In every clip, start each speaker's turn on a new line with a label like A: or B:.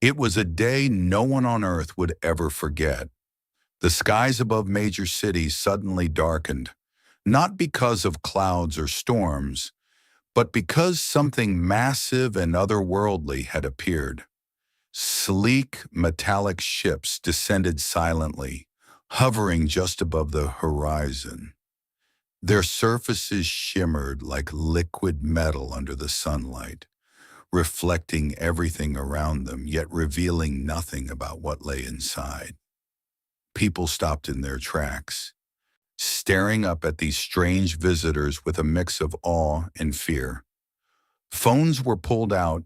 A: It was a day no one on Earth would ever forget. The skies above major cities suddenly darkened, not because of clouds or storms, but because something massive and otherworldly had appeared. Sleek, metallic ships descended silently, hovering just above the horizon. Their surfaces shimmered like liquid metal under the sunlight, reflecting everything around them, yet revealing nothing about what lay inside. People stopped in their tracks, staring up at these strange visitors with a mix of awe and fear. Phones were pulled out,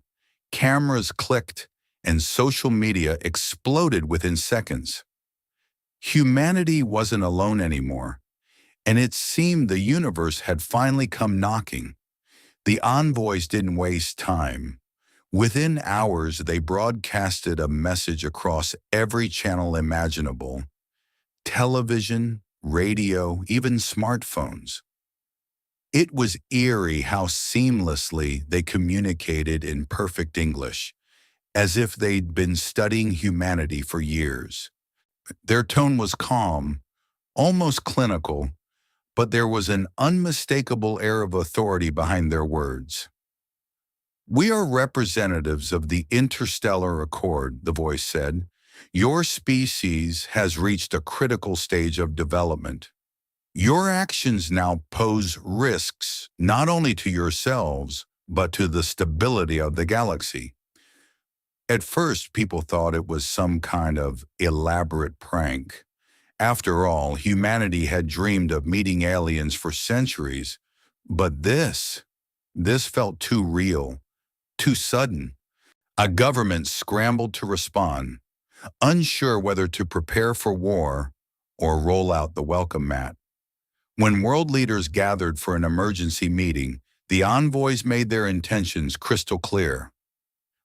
A: cameras clicked, and social media exploded within seconds. Humanity wasn't alone anymore, and it seemed the universe had finally come knocking. The envoys didn't waste time. Within hours, they broadcasted a message across every channel imaginable: television, radio, even smartphones. It was eerie how seamlessly they communicated in perfect English, as if they'd been studying humanity for years. Their tone was calm, almost clinical, but there was an unmistakable air of authority behind their words. "We are representatives of the interstellar accord," the voice said. "Your species has reached a critical stage of development. Your actions now pose risks not only to yourselves, but to the stability of the galaxy." At first, people thought it was some kind of elaborate prank. After all, humanity had dreamed of meeting aliens for centuries, but this felt too real, too sudden. A government scrambled to respond, unsure whether to prepare for war or roll out the welcome mat. When world leaders gathered for an emergency meeting, the envoys made their intentions crystal clear.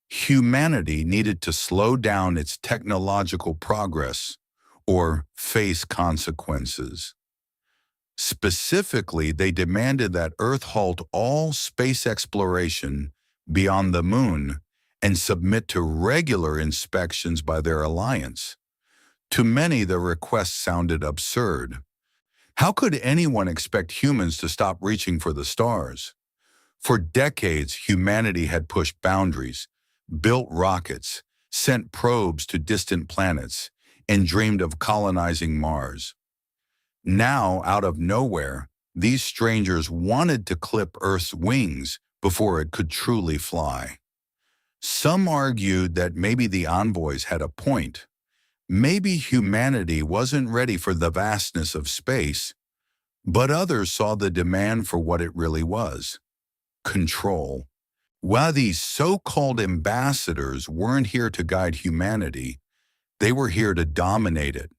A: Humanity needed to slow down its technological progress or face consequences. Specifically, they demanded that Earth halt all space exploration beyond the moon and submit to regular inspections by their alliance. To many, the request sounded absurd. How could anyone expect humans to stop reaching for the stars? For decades, humanity had pushed boundaries, built rockets, sent probes to distant planets, and dreamed of colonizing Mars. Now, out of nowhere, these strangers wanted to clip Earth's wings before it could truly fly. Some argued that maybe the envoys had a point. Maybe humanity wasn't ready for the vastness of space, but others saw the demand for what it really was: control. While these so-called ambassadors weren't here to guide humanity, they were here to dominate it.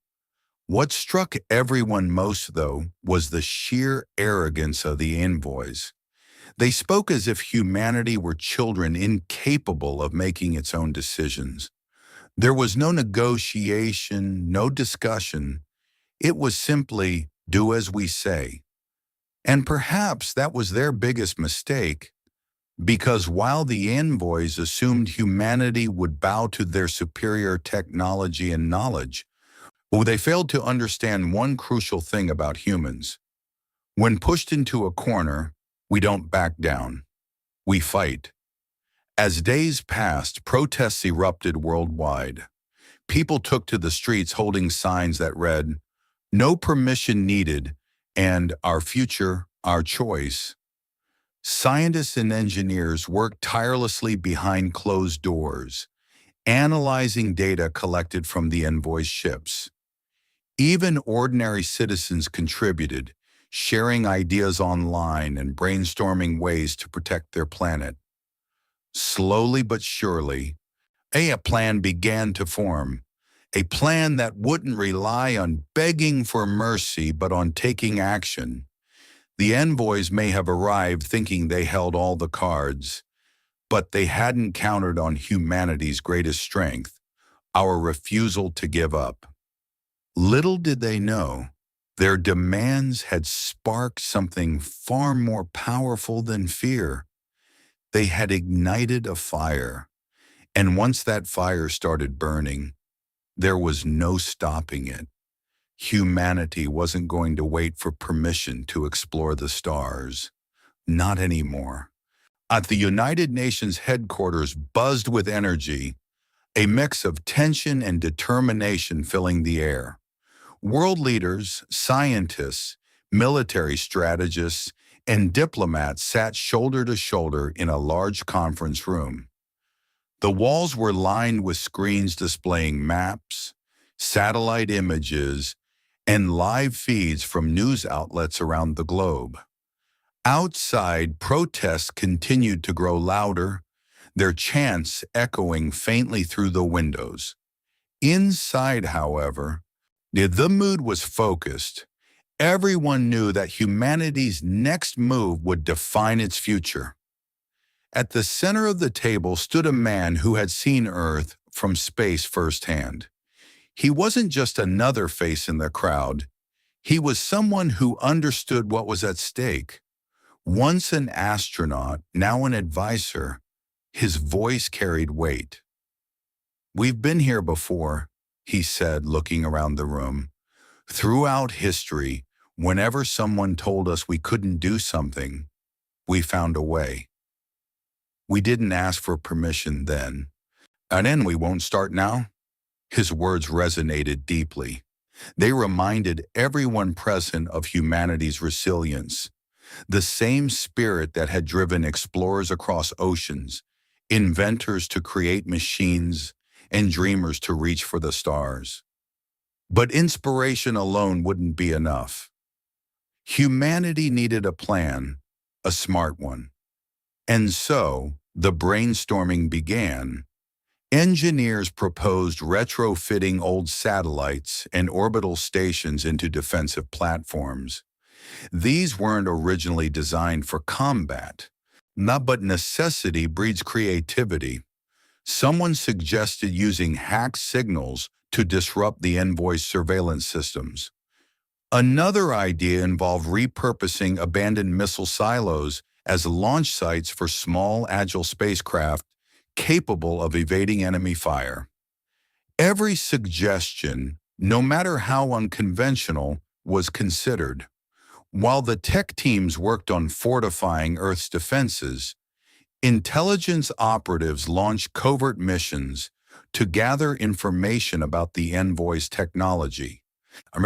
A: What struck everyone most, though, was the sheer arrogance of the envoys. They spoke as if humanity were children incapable of making its own decisions. There was no negotiation, no discussion. It was simply, "do as we say." And perhaps that was their biggest mistake, because while the envoys assumed humanity would bow to their superior technology and knowledge, they failed to understand one crucial thing about humans. When pushed into a corner, we don't back down. We fight. As days passed, protests erupted worldwide. People took to the streets holding signs that read, "No permission needed," and "Our future, our choice." Scientists and engineers worked tirelessly behind closed doors, analyzing data collected from the envoy ships. Even ordinary citizens contributed, sharing ideas online and brainstorming ways to protect their planet. Slowly but surely, a plan began to form, a plan that wouldn't rely on begging for mercy but on taking action. The envoys may have arrived thinking they held all the cards, but they hadn't counted on humanity's greatest strength: our refusal to give up. Little did they know, their demands had sparked something far more powerful than fear. They had ignited a fire, And once that fire started burning, there was no stopping it. Humanity wasn't going to wait for permission to explore the stars. Not anymore. At the United Nations headquarters buzzed with energy, a mix of tension and determination filling the air. World leaders, scientists, military strategists, and diplomats sat shoulder to shoulder in a large conference room. The walls were lined with screens displaying maps, satellite images, and live feeds from news outlets around the globe. Outside, protests continued to grow louder, their chants echoing faintly through the windows. Inside, however, the mood was focused. Everyone knew that humanity's next move would define its future. At the center of the table stood a man who had seen Earth from space firsthand. He wasn't just another face in the crowd. He was someone who understood what was at stake. Once an astronaut, now an advisor, his voice carried weight. "We've been here before," he said, looking around the room. "Throughout history, whenever someone told us we couldn't do something, we found a way. We didn't ask for permission then, and then we won't start now." His words resonated deeply. They reminded everyone present of humanity's resilience, the same spirit that had driven explorers across oceans, inventors to create machines, and dreamers to reach for the stars. But inspiration alone wouldn't be enough. Humanity needed a plan, a smart one. And so, the brainstorming began. Engineers proposed retrofitting old satellites and orbital stations into defensive platforms. These weren't originally designed for combat. But necessity breeds creativity. Someone suggested using hacked signals to disrupt the Envoy's surveillance systems. Another idea involved repurposing abandoned missile silos as launch sites for small, agile spacecraft capable of evading enemy fire. Every suggestion, no matter how unconventional, was considered. While the tech teams worked on fortifying Earth's defenses, intelligence operatives launched covert missions to gather information about the Envoy's technology.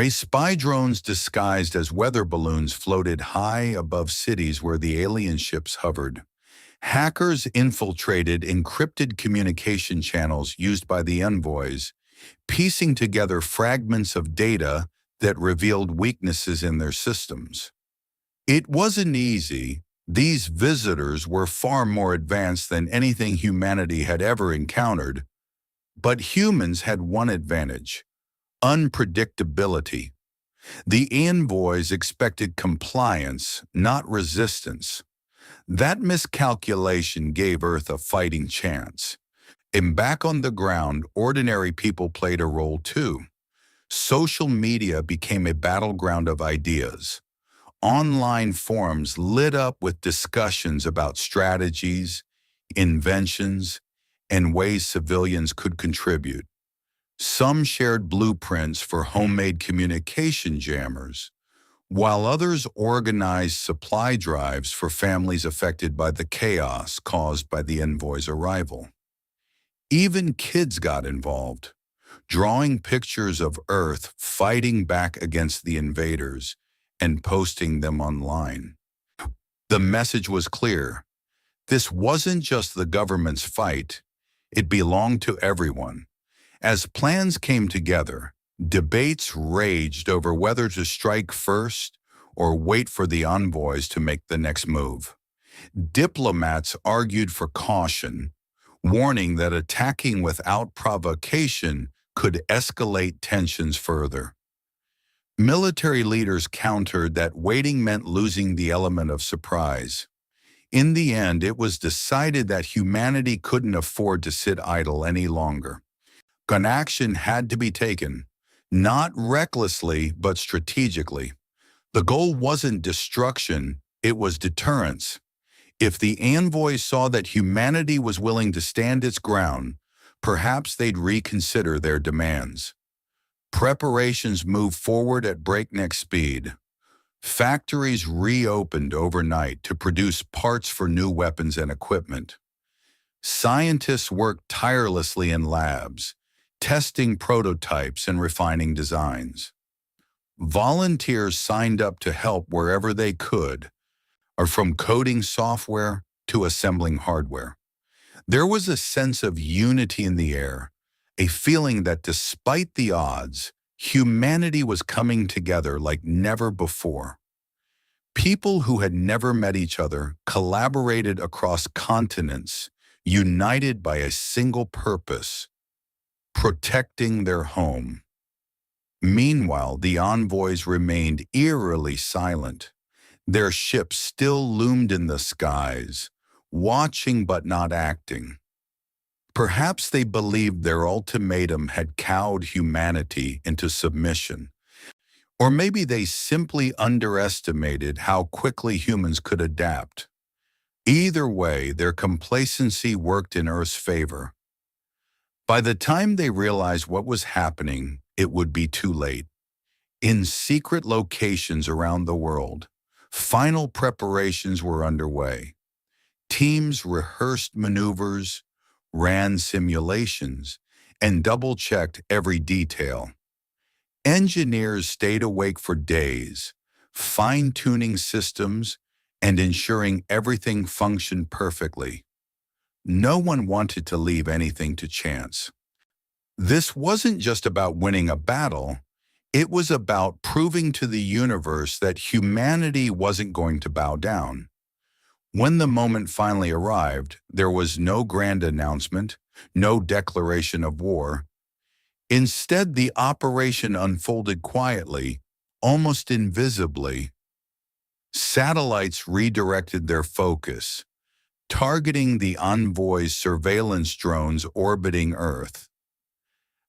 A: Spy drones disguised as weather balloons floated high above cities where the alien ships hovered. Hackers infiltrated encrypted communication channels used by the envoys, piecing together fragments of data that revealed weaknesses in their systems. It wasn't easy. These visitors were far more advanced than anything humanity had ever encountered. But humans had one advantage: unpredictability. The envoys expected compliance, not resistance. That miscalculation gave Earth a fighting chance. And back on the ground, ordinary people played a role too. Social media became a battleground of ideas. Online forums lit up with discussions about strategies, inventions, and ways civilians could contribute. Some shared blueprints for homemade communication jammers, while others organized supply drives for families affected by the chaos caused by the envoy's arrival. Even kids got involved, drawing pictures of Earth fighting back against the invaders and posting them online. The message was clear. This wasn't just the government's fight. It belonged to everyone. As plans came together, debates raged over whether to strike first or wait for the envoys to make the next move. Diplomats argued for caution, warning that attacking without provocation could escalate tensions further. Military leaders countered that waiting meant losing the element of surprise. In the end, it was decided that humanity couldn't afford to sit idle any longer. Action had to be taken, not recklessly but strategically. The goal wasn't destruction, it was deterrence. If the envoys saw that humanity was willing to stand its ground, perhaps they'd reconsider their demands. Preparations moved forward at breakneck speed. Factories reopened overnight to produce parts for new weapons and equipment. Scientists worked tirelessly in labs, testing prototypes and refining designs. Volunteers signed up to help wherever they could, or from coding software to assembling hardware. There was a sense of unity in the air, a feeling that despite the odds, humanity was coming together like never before. People who had never met each other collaborated across continents, united by a single purpose: protecting their home. Meanwhile, the envoys remained eerily silent. Their ships still loomed in the skies, watching but not acting. Perhaps they believed their ultimatum had cowed humanity into submission. Or maybe they simply underestimated how quickly humans could adapt. Either way, their complacency worked in Earth's favor. By the time they realized what was happening, it would be too late. In secret locations around the world, final preparations were underway. Teams rehearsed maneuvers, ran simulations, and double-checked every detail. Engineers stayed awake for days, fine-tuning systems and ensuring everything functioned perfectly. No one wanted to leave anything to chance. This wasn't just about winning a battle, it was about proving to the universe that humanity wasn't going to bow down. When the moment finally arrived, there was no grand announcement, no declaration of war. Instead, the operation unfolded quietly, almost invisibly. Satellites redirected their focus, targeting the envoy's surveillance drones orbiting Earth.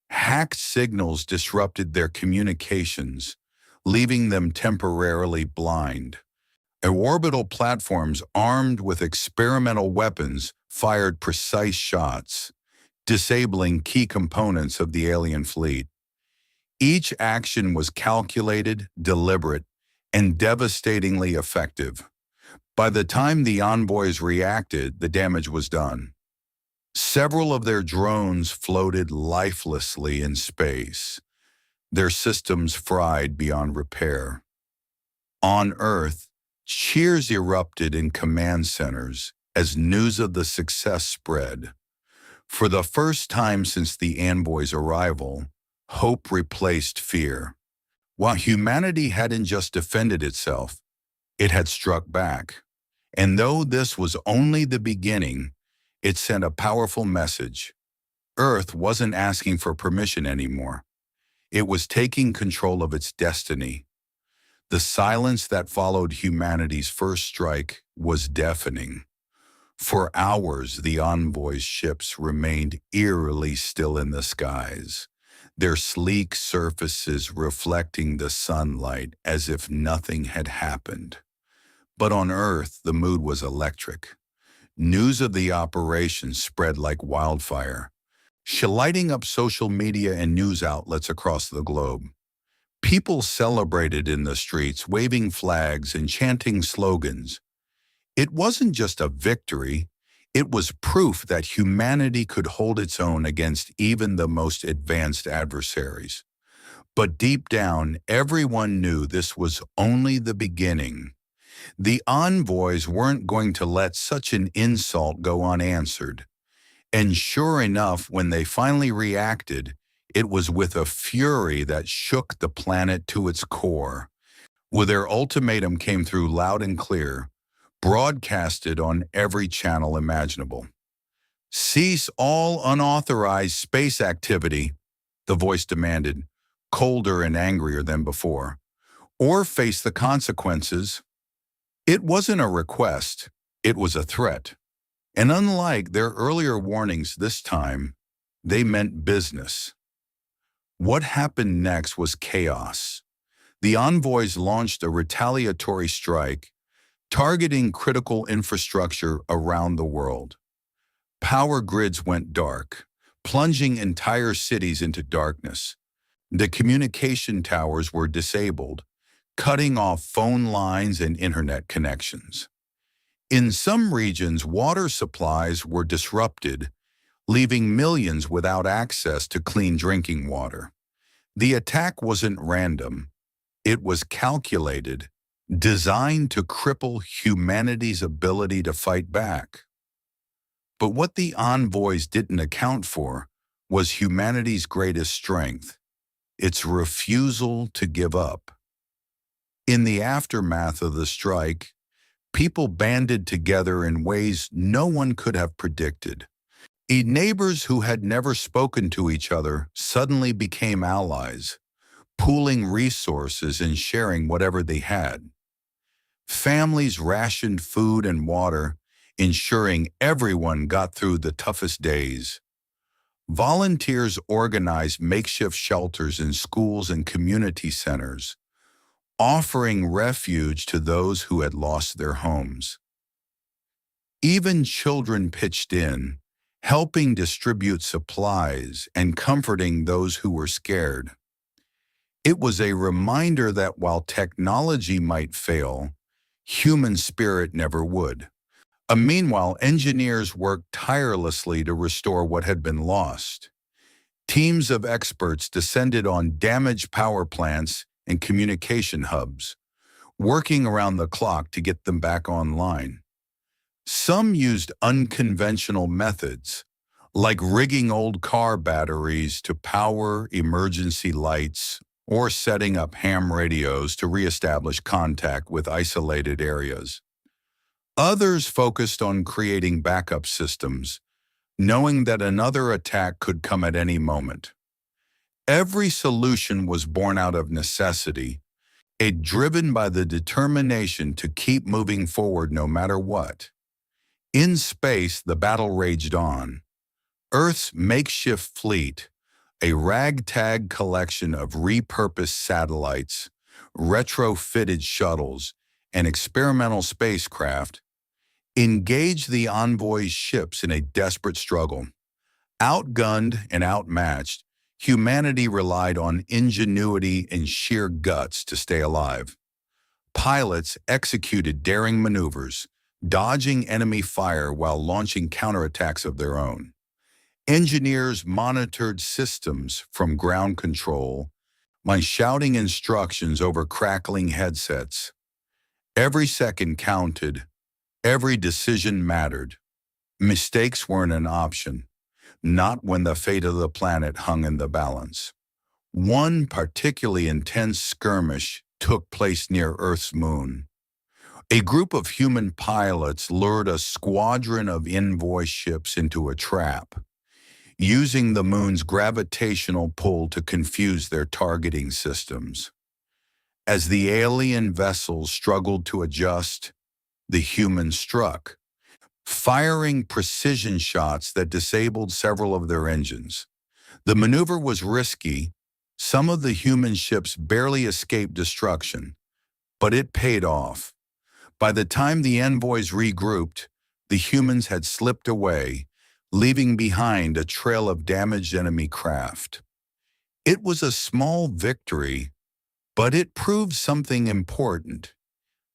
A: Hacked signals disrupted their communications, leaving them temporarily blind. Orbital platforms armed with experimental weapons fired precise shots, disabling key components of the alien fleet. Each action was calculated, deliberate, and devastatingly effective. By the time the envoys reacted, the damage was done. Several of their drones floated lifelessly in space, their systems fried beyond repair. On Earth, cheers erupted in command centers as news of the success spread. For the first time since the envoy's arrival, hope replaced fear. While humanity hadn't just defended itself, it had struck back. And though this was only the beginning, it sent a powerful message. Earth wasn't asking for permission anymore. It was taking control of its destiny. The silence that followed humanity's first strike was deafening. For hours, the envoy's ships remained eerily still in the skies, their sleek surfaces reflecting the sunlight as if nothing had happened. But on Earth, the mood was electric. News of the operation spread like wildfire, lighting up social media and news outlets across the globe. People celebrated in the streets, waving flags and chanting slogans. It wasn't just a victory, it was proof that humanity could hold its own against even the most advanced adversaries. But deep down, everyone knew this was only the beginning. The envoys weren't going to let such an insult go unanswered. And sure enough, when they finally reacted, it was with a fury that shook the planet to its core. With their ultimatum came through loud and clear, broadcasted on every channel imaginable. "Cease all unauthorized space activity," the voice demanded, colder and angrier than before, "or face the consequences." It wasn't a request, it was a threat. And unlike their earlier warnings this time, they meant business. What happened next was chaos. The envoys launched a retaliatory strike, targeting critical infrastructure around the world. Power grids went dark, plunging entire cities into darkness. The communication towers were disabled, cutting off phone lines and internet connections. In some regions, water supplies were disrupted, leaving millions without access to clean drinking water. The attack wasn't random. It was calculated, designed to cripple humanity's ability to fight back. But what the envoys didn't account for was humanity's greatest strength, its refusal to give up. In the aftermath of the strike, people banded together in ways no one could have predicted. Neighbors who had never spoken to each other suddenly became allies, pooling resources and sharing whatever they had. Families rationed food and water, ensuring everyone got through the toughest days. Volunteers organized makeshift shelters in schools and community centers, offering refuge to those who had lost their homes. Even children pitched in, helping distribute supplies and comforting those who were scared. It was a reminder that while technology might fail, human spirit never would. Meanwhile, engineers worked tirelessly to restore what had been lost. Teams of experts descended on damaged power plants and communication hubs, working around the clock to get them back online. Some used unconventional methods, like rigging old car batteries to power emergency lights or setting up ham radios to reestablish contact with isolated areas. Others focused on creating backup systems, knowing that another attack could come at any moment. Every solution was born out of necessity, driven by the determination to keep moving forward no matter what. In space, the battle raged on. Earth's makeshift fleet, a ragtag collection of repurposed satellites, retrofitted shuttles, and experimental spacecraft, engaged the envoy's ships in a desperate struggle. Outgunned and outmatched, humanity relied on ingenuity and sheer guts to stay alive. Pilots executed daring maneuvers, dodging enemy fire while launching counterattacks of their own. Engineers monitored systems from ground control by shouting instructions over crackling headsets. Every second counted. Every decision mattered. Mistakes weren't an option, not when the fate of the planet hung in the balance. One particularly intense skirmish took place near Earth's moon. A group of human pilots lured a squadron of envoy ships into a trap, using the moon's gravitational pull to confuse their targeting systems. As the alien vessels struggled to adjust, the humans struck, firing precision shots that disabled several of their engines. The maneuver was risky. Some of the human ships barely escaped destruction, but it paid off. By the time the envoys regrouped, the humans had slipped away, leaving behind a trail of damaged enemy craft. It was a small victory, but it proved something important.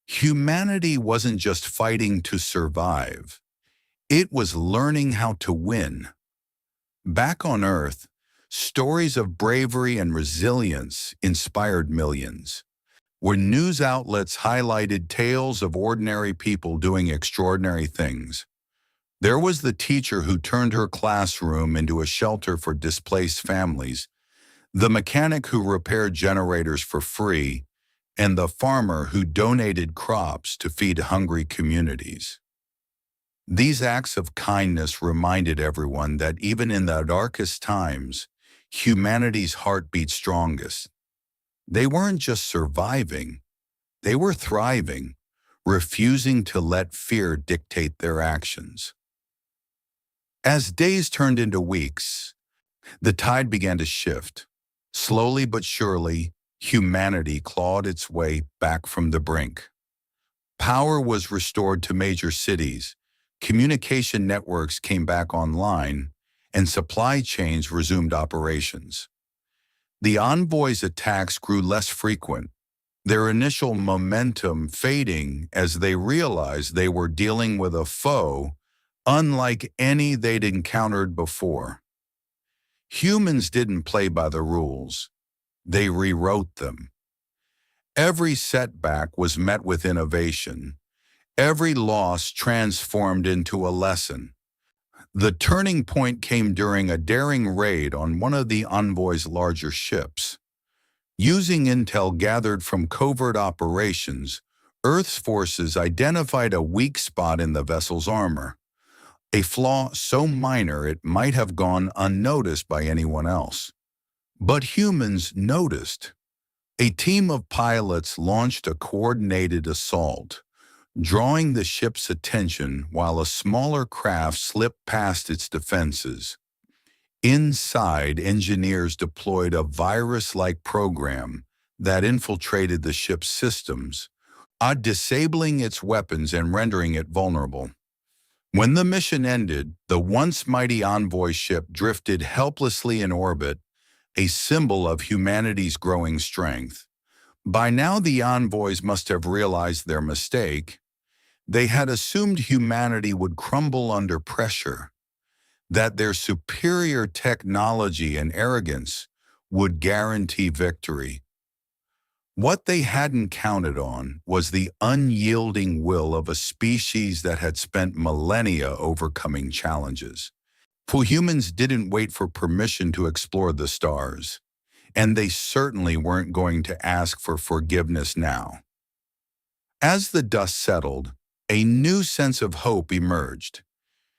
A: Humanity wasn't just fighting to survive. It was learning how to win. Back on Earth, stories of bravery and resilience inspired millions. When news outlets highlighted tales of ordinary people doing extraordinary things, there was the teacher who turned her classroom into a shelter for displaced families, the mechanic who repaired generators for free, and the farmer who donated crops to feed hungry communities. These acts of kindness reminded everyone that even in the darkest times, humanity's heart beat strongest. They weren't just surviving, they were thriving, refusing to let fear dictate their actions. As days turned into weeks, the tide began to shift. Slowly but surely, humanity clawed its way back from the brink. Power was restored to major cities, communication networks came back online, and supply chains resumed operations. The envoys' attacks grew less frequent, their initial momentum fading as they realized they were dealing with a foe unlike any they'd encountered before. Humans didn't play by the rules. They rewrote them. Every setback was met with innovation. Every loss transformed into a lesson. The turning point came during a daring raid on one of the envoy's larger ships. Using intel gathered from covert operations, Earth's forces identified a weak spot in the vessel's armor, a flaw so minor it might have gone unnoticed by anyone else. But humans noticed. A team of pilots launched a coordinated assault, drawing the ship's attention while a smaller craft slipped past its defenses. Inside, engineers deployed a virus-like program that infiltrated the ship's systems, disabling its weapons and rendering it vulnerable. When the mission ended, the once mighty envoy ship drifted helplessly in orbit, a symbol of humanity's growing strength. By now, the envoys must have realized their mistake. They had assumed humanity would crumble under pressure, that their superior technology and arrogance would guarantee victory. What they hadn't counted on was the unyielding will of a species that had spent millennia overcoming challenges. For humans didn't wait for permission to explore the stars, and they certainly weren't going to ask for forgiveness now. As the dust settled, a new sense of hope emerged.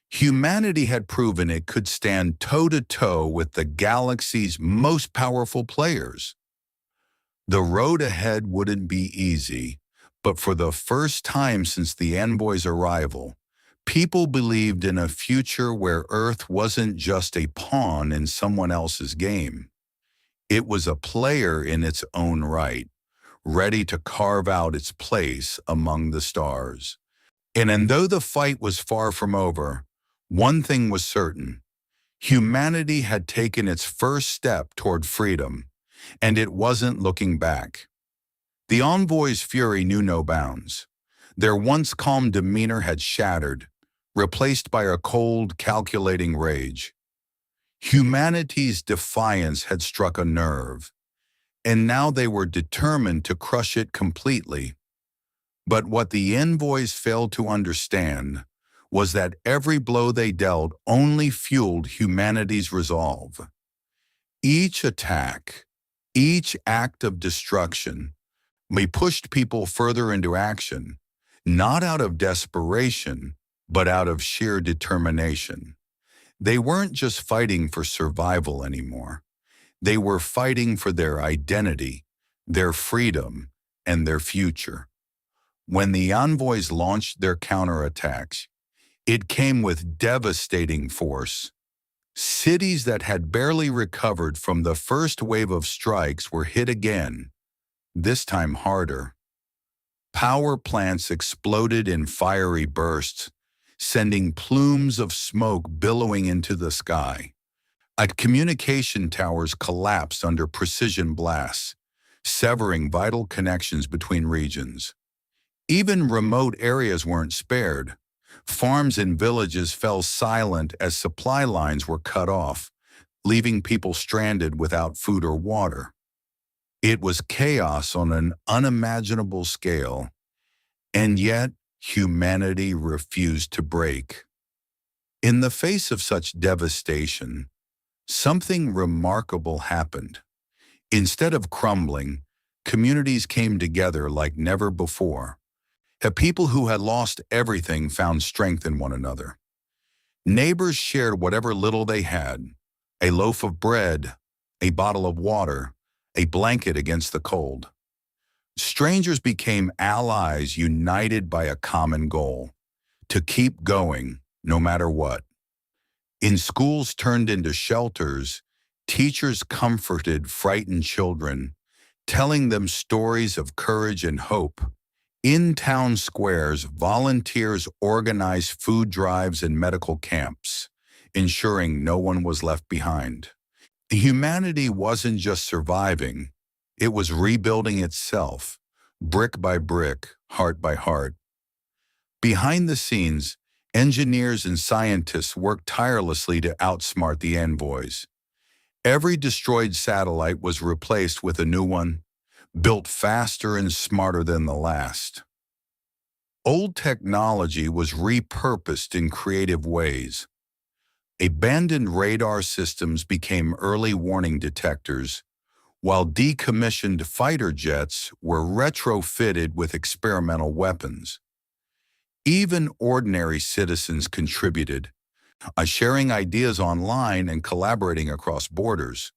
A: Humanity had proven it could stand toe-to-toe with the galaxy's most powerful players. The road ahead wouldn't be easy, but for the first time since the envoy's arrival, people believed in a future where Earth wasn't just a pawn in someone else's game. It was a player in its own right, ready to carve out its place among the stars. And though the fight was far from over, one thing was certain: humanity had taken its first step toward freedom, and it wasn't looking back. The envoy's fury knew no bounds. Their once calm demeanor had shattered, replaced by a cold, calculating rage. Humanity's defiance had struck a nerve, and now they were determined to crush it completely. But what the envoys failed to understand was that every blow they dealt only fueled humanity's resolve. Each attack, each act of destruction, pushed people further into action, not out of desperation, but out of sheer determination. They weren't just fighting for survival anymore. They were fighting for their identity, their freedom, and their future. When the envoys launched their counterattacks, it came with devastating force. Cities that had barely recovered from the first wave of strikes were hit again, this time harder. Power plants exploded in fiery bursts, sending plumes of smoke billowing into the sky. Communication towers collapsed under precision blasts, severing vital connections between regions. Even remote areas weren't spared. Farms and villages fell silent as supply lines were cut off, leaving people stranded without food or water. It was chaos on an unimaginable scale, and yet humanity refused to break. In the face of such devastation, something remarkable happened. Instead of crumbling, communities came together like never before. The people who had lost everything found strength in one another. Neighbors shared whatever little they had: a loaf of bread, a bottle of water, a blanket against the cold. Strangers became allies united by a common goal: to keep going no matter what. In schools turned into shelters, teachers comforted frightened children, telling them stories of courage and hope. In town squares, volunteers organized food drives and medical camps, ensuring no one was left behind. Humanity wasn't just surviving, it was rebuilding itself, brick by brick, heart by heart. Behind the scenes, engineers and scientists worked tirelessly to outsmart the envoys. Every destroyed satellite was replaced with a new one, built faster and smarter than the last. Old technology was repurposed in creative ways. Abandoned radar systems became early warning detectors, while decommissioned fighter jets were retrofitted with experimental weapons. Even ordinary citizens contributed, sharing ideas online and collaborating across borders.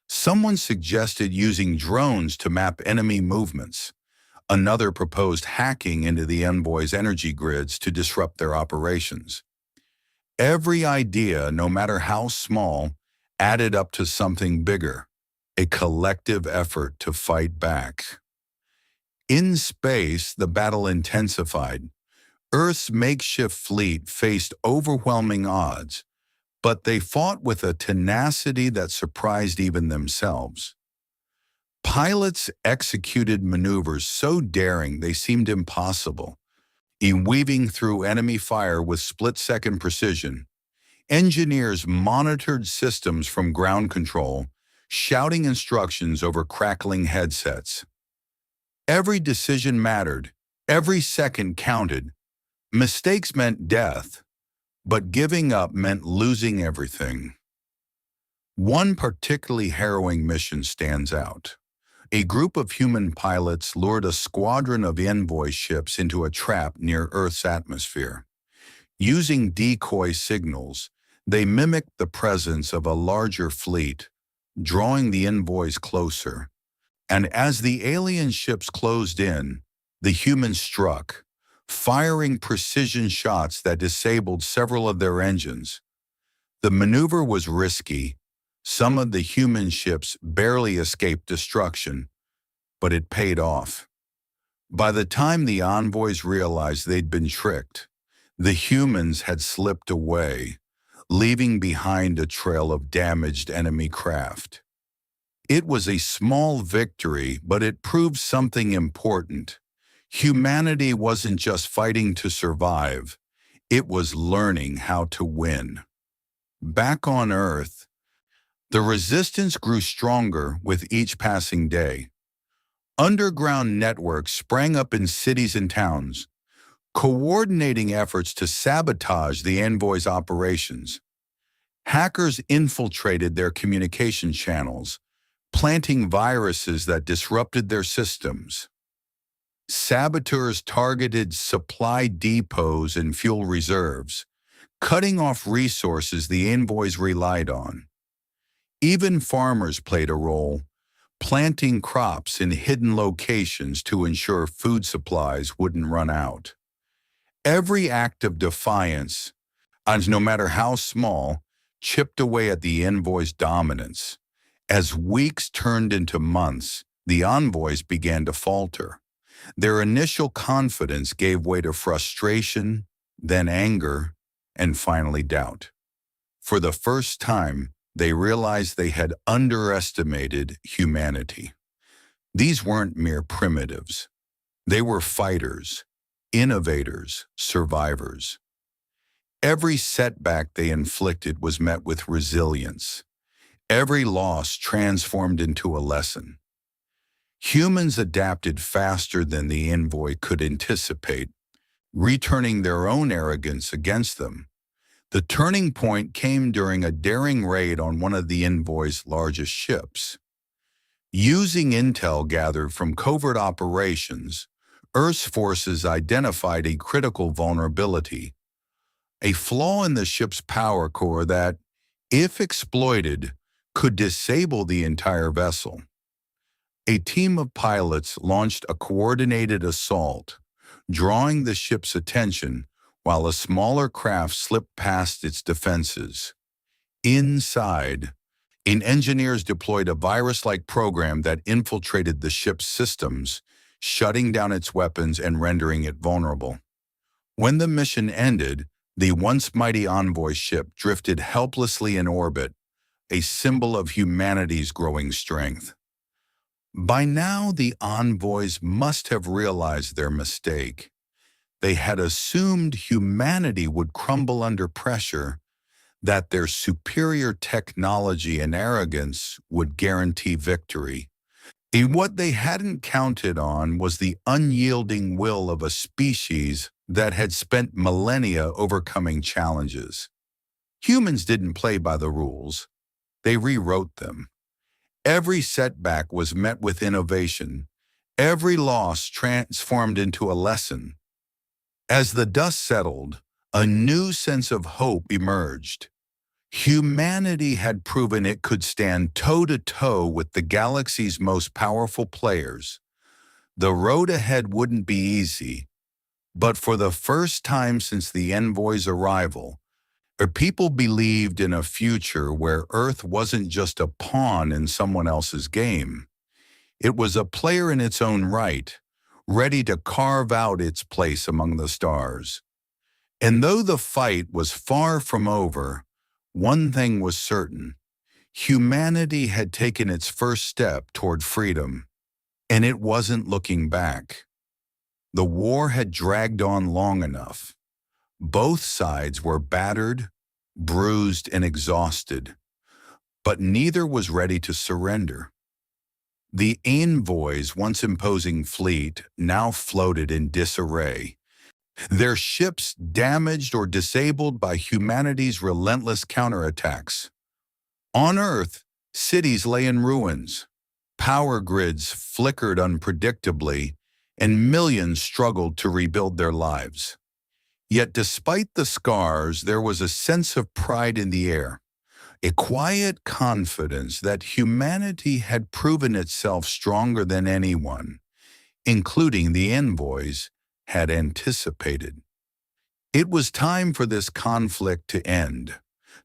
A: Someone suggested using drones to map enemy movements. Another proposed hacking into the envoys' energy grids to disrupt their operations. Every idea, no matter how small, added up to something bigger, a collective effort to fight back. In space, the battle intensified. Earth's makeshift fleet faced overwhelming odds, but they fought with a tenacity that surprised even themselves. Pilots executed maneuvers so daring they seemed impossible, weaving through enemy fire with split-second precision. Engineers monitored systems from ground control, shouting instructions over crackling headsets. Every decision mattered, every second counted. Mistakes meant death, but giving up meant losing everything. One particularly harrowing mission stands out. A group of human pilots lured a squadron of envoy ships into a trap near Earth's atmosphere. Using decoy signals, they mimicked the presence of a larger fleet, drawing the envoys closer. And as the alien ships closed in, the humans struck, firing precision shots that disabled several of their engines. The maneuver was risky. Some of the human ships barely escaped destruction, but it paid off. By the time the envoys realized they'd been tricked, the humans had slipped away, leaving behind a trail of damaged enemy craft. It was a small victory, but it proved something important. Humanity wasn't just fighting to survive, it was learning how to win. Back on Earth, the resistance grew stronger with each passing day. Underground networks sprang up in cities and towns, coordinating efforts to sabotage the envoys' operations. Hackers infiltrated their communication channels, planting viruses that disrupted their systems. Saboteurs targeted supply depots and fuel reserves, cutting off resources the envoys relied on. Even farmers played a role, planting crops in hidden locations to ensure food supplies wouldn't run out. Every act of defiance, and no matter how small, chipped away at the envoys' dominance. As weeks turned into months, the envoys began to falter. Their initial confidence gave way to frustration, then anger, and finally doubt. For the first time, they realized they had underestimated humanity. These weren't mere primitives. They were fighters, innovators, survivors. Every setback they inflicted was met with resilience. Every loss transformed into a lesson. Humans adapted faster than the envoy could anticipate, returning their own arrogance against them. The turning point came during a daring raid on one of the envoy's largest ships. Using intel gathered from covert operations, Earth's forces identified a critical vulnerability, a flaw in the ship's power core that, if exploited, could disable the entire vessel. A team of pilots launched a coordinated assault, drawing the ship's attention while a smaller craft slipped past its defenses. Inside, engineers deployed a virus-like program that infiltrated the ship's systems, shutting down its weapons and rendering it vulnerable. When the mission ended, The once mighty envoy ship drifted helplessly in orbit, a symbol of humanity's growing strength. By now, the envoys must have realized their mistake. They had assumed humanity would crumble under pressure, that their superior technology and arrogance would guarantee victory. And what they hadn't counted on was the unyielding will of a species that had spent millennia overcoming challenges. Humans didn't play by the rules. They rewrote them. Every setback was met with innovation. Every loss transformed into a lesson. As the dust settled, a new sense of hope emerged. Humanity had proven it could stand toe-to-toe with the galaxy's most powerful players. The road ahead wouldn't be easy, but for the first time since the envoy's arrival, people believed in a future where Earth wasn't just a pawn in someone else's game. It was a player in its own right, ready to carve out its place among the stars. And though the fight was far from over, one thing was certain: humanity had taken its first step toward freedom, and it wasn't looking back. The war had dragged on long enough. Both sides were battered, bruised, and exhausted, but neither was ready to surrender. The envoy's once imposing fleet now floated in disarray, their ships damaged or disabled by humanity's relentless counterattacks. On Earth, cities lay in ruins, power grids flickered unpredictably, and millions struggled to rebuild their lives. Yet despite the scars, there was a sense of pride in the air, a quiet confidence that humanity had proven itself stronger than anyone, including the envoys, had anticipated. It was time for this conflict to end,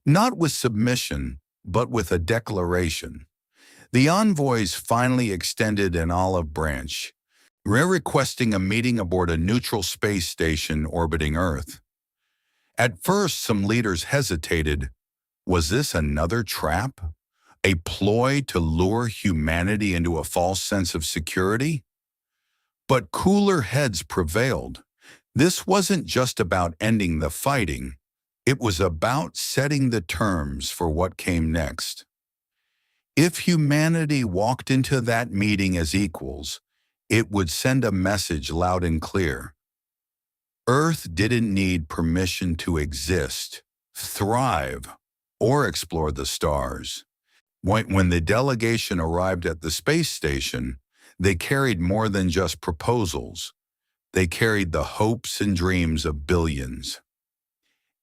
A: not with submission, but with a declaration. The envoys finally extended an olive branch, requesting a meeting aboard a neutral space station orbiting Earth. At first, some leaders hesitated. Was this another trap? A ploy to lure humanity into a false sense of security? But cooler heads prevailed. This wasn't just about ending the fighting. It was about setting the terms for what came next. If humanity walked into that meeting as equals, it would send a message loud and clear. Earth didn't need permission to exist, thrive, or explore the stars. When the delegation arrived at the space station, they carried more than just proposals. They carried the hopes and dreams of billions.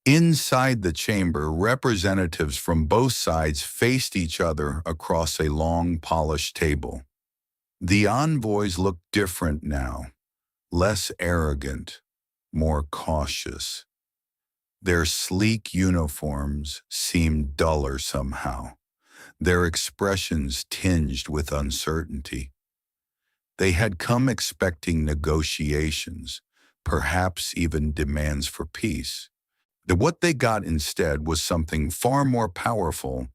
A: Inside the chamber, representatives from both sides faced each other across a long, polished table. The envoys looked different now, less arrogant, more cautious. Their sleek uniforms seemed duller somehow, their expressions tinged with uncertainty. They had come expecting negotiations, perhaps even demands for peace. What they got instead was something far more powerful: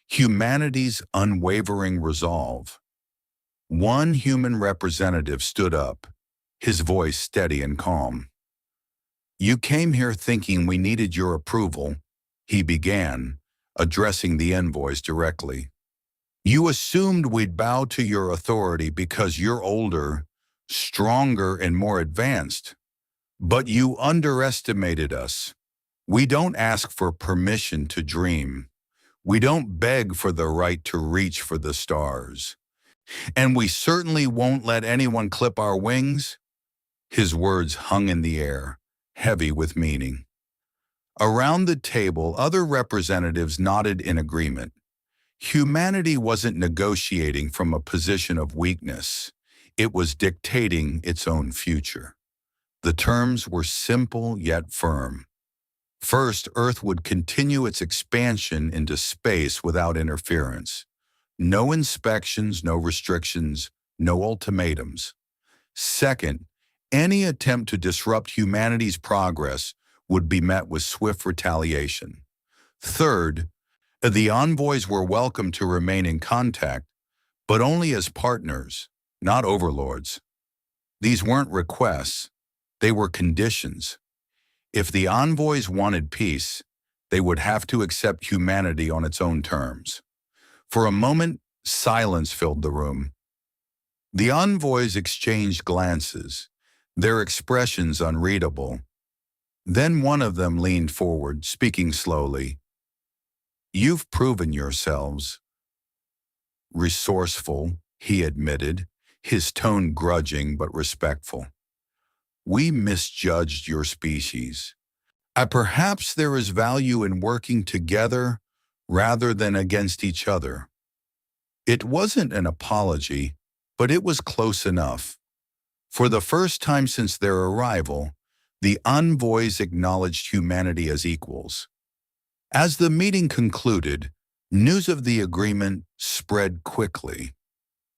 A: humanity's unwavering resolve. One human representative stood up, his voice steady and calm. "You came here thinking we needed your approval," he began, addressing the envoys directly. "You assumed we'd bow to your authority because you're older, stronger, and more advanced. But you underestimated us. We don't ask for permission to dream. We don't beg for the right to reach for the stars. And we certainly won't let anyone clip our wings." His words hung in the air, heavy with meaning. Around the table, other representatives nodded in agreement. Humanity wasn't negotiating from a position of weakness. It was dictating its own future. The terms were simple yet firm. First, Earth would continue its expansion into space without interference. No inspections, no restrictions, no ultimatums. Second, any attempt to disrupt humanity's progress would be met with swift retaliation. Third, the envoys were welcome to remain in contact, but only as partners, not overlords. These weren't requests, they were conditions. If the envoys wanted peace, they would have to accept humanity on its own terms. For a moment, silence filled the room. The envoys exchanged glances, their expressions unreadable. Then one of them leaned forward, speaking slowly. "You've proven yourselves resourceful," he admitted, his tone grudging but respectful. "We misjudged your species. Perhaps there is value in working together rather than against each other." It wasn't an apology, but it was close enough. For the first time since their arrival, the envoys acknowledged humanity as equals. As the meeting concluded, news of the agreement spread quickly.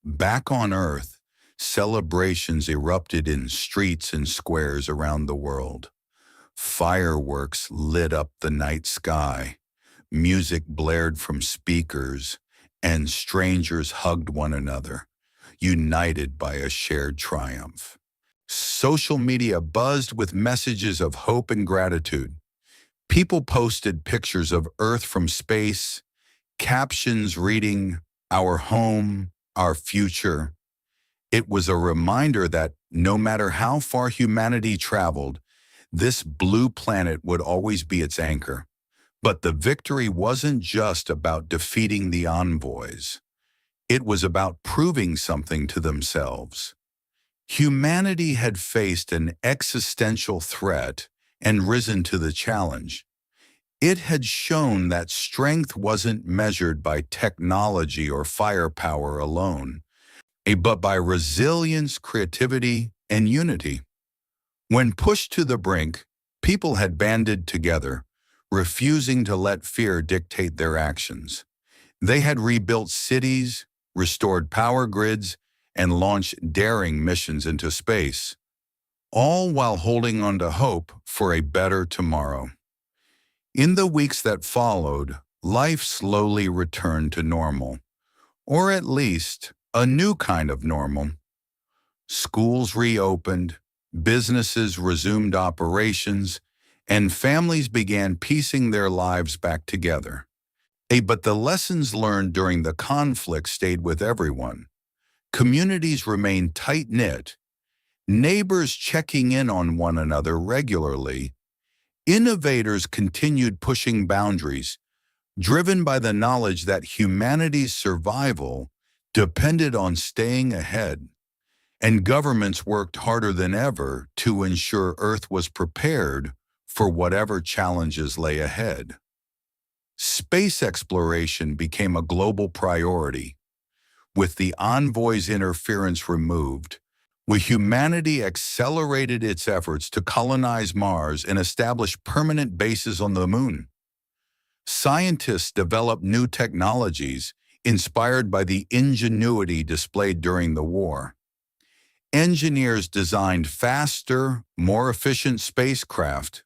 A: Back on Earth, celebrations erupted in streets and squares around the world. Fireworks lit up the night sky, music blared from speakers, and strangers hugged one another, united by a shared triumph. Social media buzzed with messages of hope and gratitude. People posted pictures of Earth from space, captions reading, "Our home, our future." It was a reminder that no matter how far humanity traveled, this blue planet would always be its anchor. But the victory wasn't just about defeating the envoys. It was about proving something to themselves. Humanity had faced an existential threat and risen to the challenge. It had shown that strength wasn't measured by technology or firepower alone, but by resilience, creativity, and unity. When pushed to the brink, people had banded together, refusing to let fear dictate their actions. They had rebuilt cities, restored power grids, and launched daring missions into space, all while holding on to hope for a better tomorrow. In the weeks that followed, life slowly returned to normal, or at least a new kind of normal. Schools reopened, businesses resumed operations, and families began piecing their lives back together. But the lessons learned during the conflict stayed with everyone. Communities remained tight-knit, neighbors checking in on one another regularly. Innovators continued pushing boundaries, driven by the knowledge that humanity's survival depended on staying ahead. And governments worked harder than ever to ensure Earth was prepared for whatever challenges lay ahead. Space exploration became a global priority. With the envoys' interference removed, humanity accelerated its efforts to colonize Mars and establish permanent bases on the Moon. Scientists developed new technologies inspired by the ingenuity displayed during the war. Engineers designed faster, more efficient spacecraft,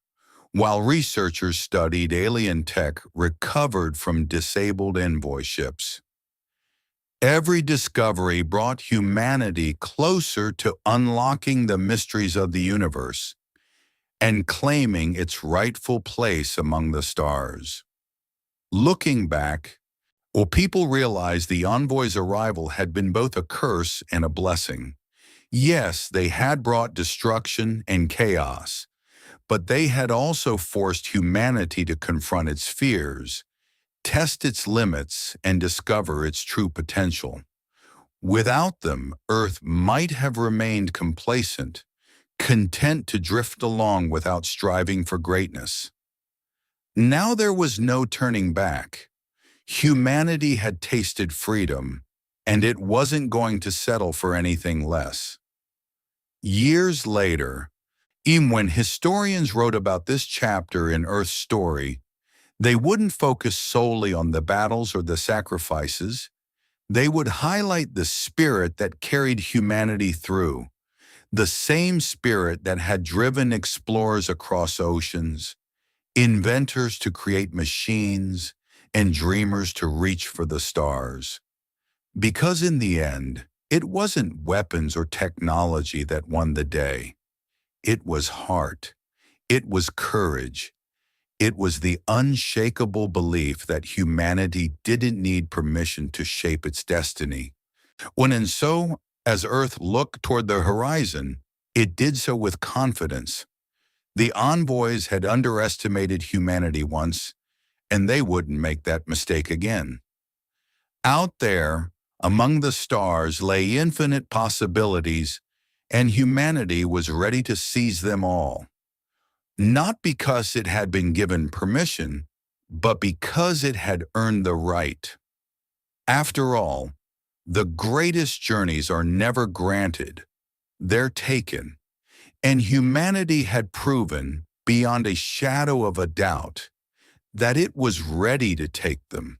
A: while researchers studied alien tech recovered from disabled envoy ships. Every discovery brought humanity closer to unlocking the mysteries of the universe and claiming its rightful place among the stars. Looking back, people realized the envoys' arrival had been both a curse and a blessing. Yes, they had brought destruction and chaos, but they had also forced humanity to confront its fears, test its limits, and discover its true potential. Without them, Earth might have remained complacent, content to drift along without striving for greatness. Now there was no turning back. Humanity had tasted freedom, and it wasn't going to settle for anything less. Years later, even when historians wrote about this chapter in Earth's story, they wouldn't focus solely on the battles or the sacrifices. They would highlight the spirit that carried humanity through, The same spirit that had driven explorers across oceans, inventors to create machines, and dreamers to reach for the stars. Because in the end, it wasn't weapons or technology that won the day. It was heart. It was courage. It was the unshakable belief that humanity didn't need permission to shape its destiny. As Earth looked toward the horizon, it did so with confidence. The envoys had underestimated humanity once, and they wouldn't make that mistake again. Out there, among the stars, lay infinite possibilities, and humanity was ready to seize them all. Not because it had been given permission, but because it had earned the right. After all, the greatest journeys are never granted, they're taken. And humanity had proven, beyond a shadow of a doubt, that it was ready to take them.